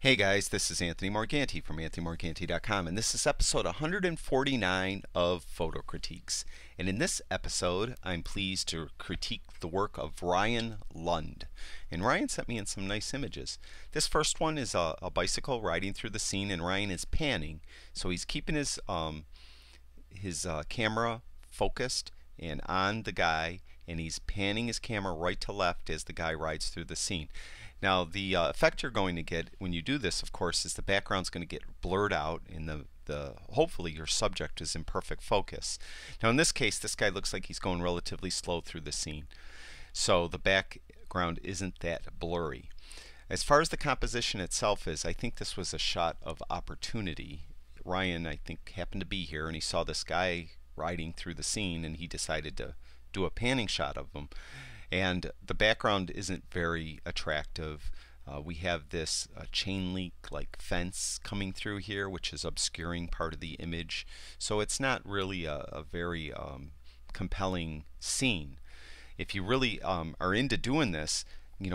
Hey guys, this is Anthony Morganti from AnthonyMorganti.com, and this is episode 149 of Photo Critiques. And in this episode, I'm pleased to critique the work of Ryan Lund. And Ryan sent me in some nice images. This first one is a bicycle riding through the scene, and Ryan is panning. So he's keeping his camera focused and on the guy, and he's panning his camera right to left as the guy rides through the scene. Now the effect you're going to get when you do this, of course, is the background's going to get blurred out and hopefully your subject is in perfect focus. Now in this case, this guy looks like he's going relatively slow through the scene, so the background isn't that blurry. As far as the composition itself is, I think this was a shot of opportunity. Ryan, I think, happened to be here and he saw this guy riding through the scene and he decided to do a panning shot of him. And the background isn't very attractive. We have this chain link like fence coming through here, which is obscuring part of the image. So it's not really a very compelling scene. If you really are into doing this,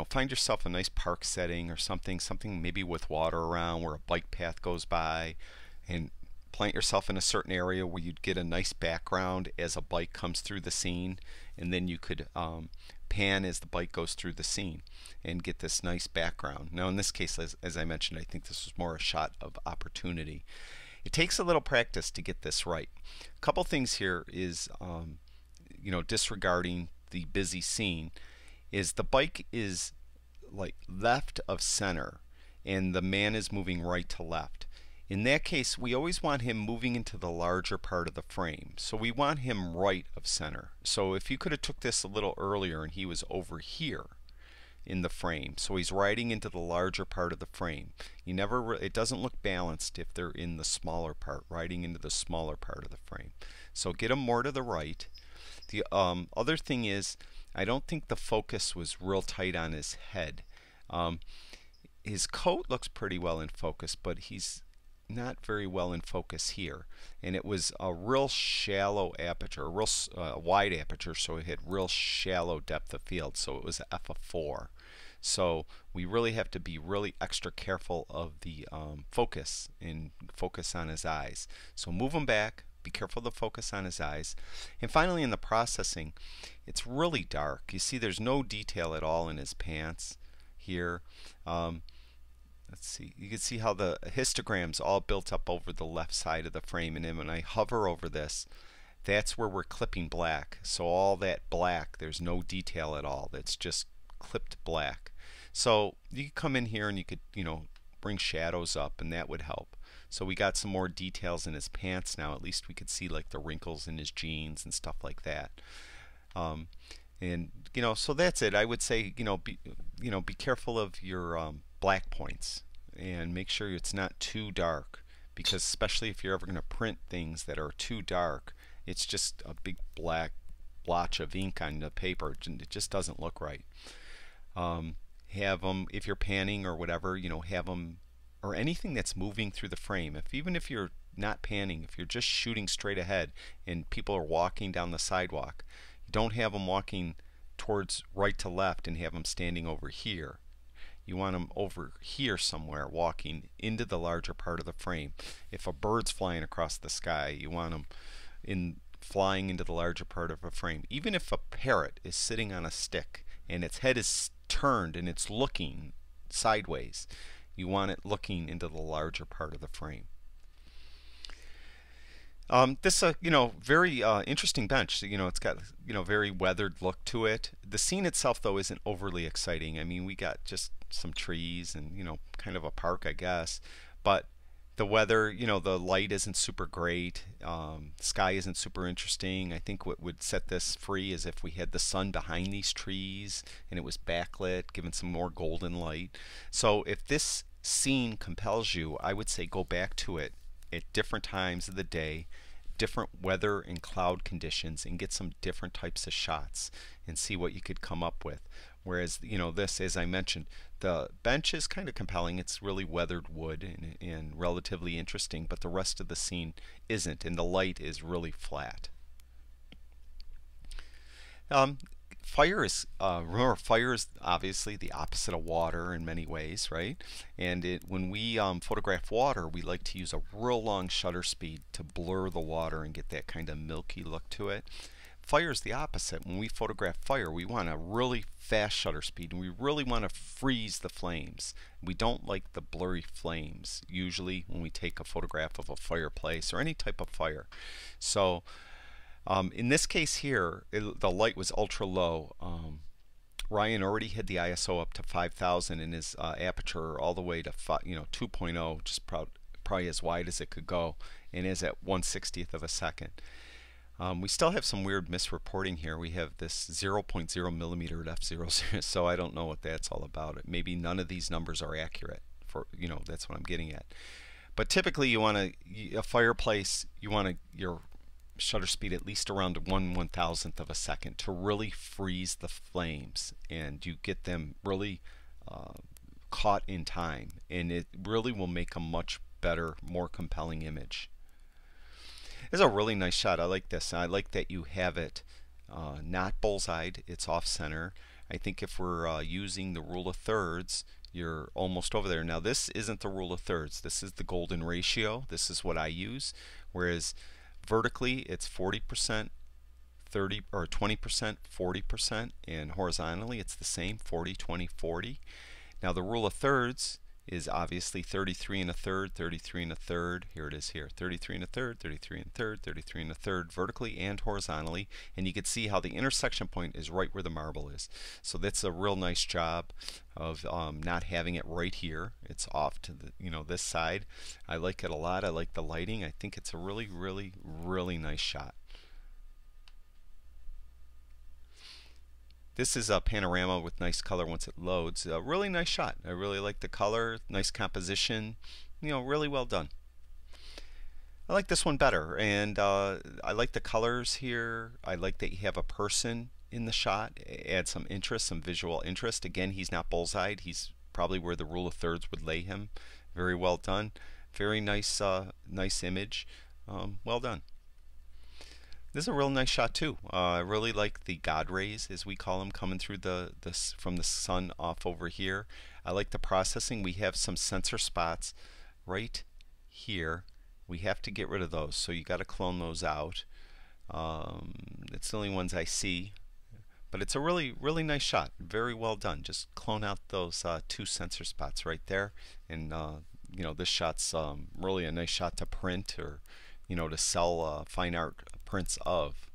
find yourself a nice park setting or something maybe with water around where a bike path goes by, and plant yourself in a certain area where you'd get a nice background as a bike comes through the scene, and then you could pan as the bike goes through the scene and get this nice background. Now in this case, as I mentioned, I think this was more a shot of opportunity. It takes a little practice to get this right. A couple things here is disregarding the busy scene is the bike is like left of center and the man is moving right to left. In that case, we always want him moving into the larger part of the frame. So we want him right of center. So if you could have took this a little earlier and he was over here in the frame, so he's riding into the larger part of the frame. It doesn't look balanced if they're in the smaller part, riding into the smaller part of the frame. So get him more to the right. The other thing is, I don't think the focus was real tight on his head. His coat looks pretty well in focus, but he's not very well in focus here, and it was a real shallow aperture, a real wide aperture, so it had real shallow depth of field, so it was f of 4. So we really have to be really extra careful of the focus and focus on his eyes. So move him back, be careful to focus on his eyes. And finally, in the processing, it's really dark. You see there's no detail at all in his pants here. Let's see, you can see how the histogram's all built up over the left side of the frame, and then when I hover over this, that's where we're clipping black. So all that black, there's no detail at all. That's just clipped black. So you could come in here and you could, bring shadows up, and that would help. So we got some more details in his pants now. At least we could see like the wrinkles in his jeans and stuff like that. So that's it. I would say, be careful of your black points and make sure it's not too dark, because especially if you're ever going to print things that are too dark, it's just a big black blotch of ink on the paper. It just doesn't look right. Have them, if you're panning or whatever, have them, or anything that's moving through the frame. Even if you're not panning, if you're just shooting straight ahead and people are walking down the sidewalk, don't have them walking towards right to left and have them standing over here. You want them over here somewhere, walking into the larger part of the frame. If a bird's flying across the sky, you want them flying into the larger part of a frame. Even if a parrot is sitting on a stick and its head is turned and it's looking sideways, you want it looking into the larger part of the frame. This very interesting bench. It's got very weathered look to it. The scene itself though isn't overly exciting. I mean, we got just some trees and kind of a park, I guess, but the weather, the light isn't super great. Sky isn't super interesting. I think what would set this free is if we had the sun behind these trees and it was backlit, giving some more golden light. So if this scene compels you, I would say go back to it at different times of the day, different weather and cloud conditions, and get some different types of shots and see what you could come up with. Whereas this, as I mentioned, the bench is kind of compelling. It's really weathered wood and relatively interesting, but the rest of the scene isn't, and the light is really flat. fire is remember, fire is obviously the opposite of water in many ways, right? And when we photograph water, we like to use a real long shutter speed to blur the water and get that kind of milky look to it. Fire is the opposite. When we photograph fire, we want a really fast shutter speed, and we really want to freeze the flames. We don't like the blurry flames usually when we take a photograph of a fireplace or any type of fire. So in this case here, the light was ultra low. Ryan already had the ISO up to 5,000 in his aperture, all the way to 2.0, just probably as wide as it could go, and is at 1/60th of a second. We still have some weird misreporting here. We have this 0.0 millimeter at f0, so I don't know what that's all about. Maybe none of these numbers are accurate. That's what I'm getting at. But typically, you want a fireplace. You want your shutter speed at least around 1/1000th of a second to really freeze the flames, and you get them really caught in time, and it really will make a much better, more compelling image. This is a really nice shot. I like this. I like that you have it not bullseyed. It's off center. I think if we're using the rule of thirds, you're almost over there. Now this isn't the rule of thirds. This is the golden ratio. This is what I use. Whereas vertically it's 40%, 30 or 20%, 40%, and horizontally it's the same, 40, 20, 40. Now the rule of thirds is obviously 33 and a third, 33 and a third. Here it is here, 33 and a third, 33 and a third, 33 and a third, vertically and horizontally. And you can see how the intersection point is right where the marble is. So that's a real nice job of not having it right here. It's off to the this side. I like it a lot. I like the lighting. I think it's a really, really, really nice shot. This is a panorama with nice color once it loads. A really nice shot. I really like the color, nice composition, really well done. I like this one better, and I like the colors here. I like that you have a person in the shot. Add some interest, some visual interest. Again, he's not bullseyed. He's probably where the rule of thirds would lay him. Very well done. Very nice, nice image. Well done. This is a real nice shot too. I really like the God rays, as we call them, coming through from the sun off over here. I like the processing. We have some sensor spots right here. We have to get rid of those, so you got to clone those out. It's the only ones I see, but it's a really, really nice shot. Very well done. Just clone out those two sensor spots right there, and this shot's really a nice shot to print or to sell fine art prints of.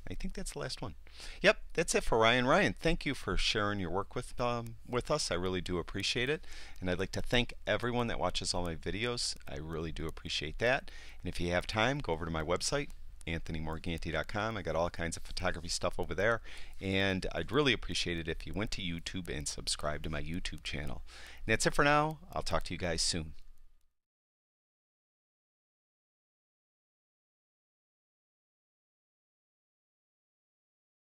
I think that's the last one. Yep, that's it for Ryan. Ryan, thank you for sharing your work with us. I really do appreciate it. And I'd like to thank everyone that watches all my videos. I really do appreciate that. And if you have time, go over to my website, anthonymorganti.com. I got all kinds of photography stuff over there. And I'd really appreciate it if you went to YouTube and subscribed to my YouTube channel. And that's it for now. I'll talk to you guys soon.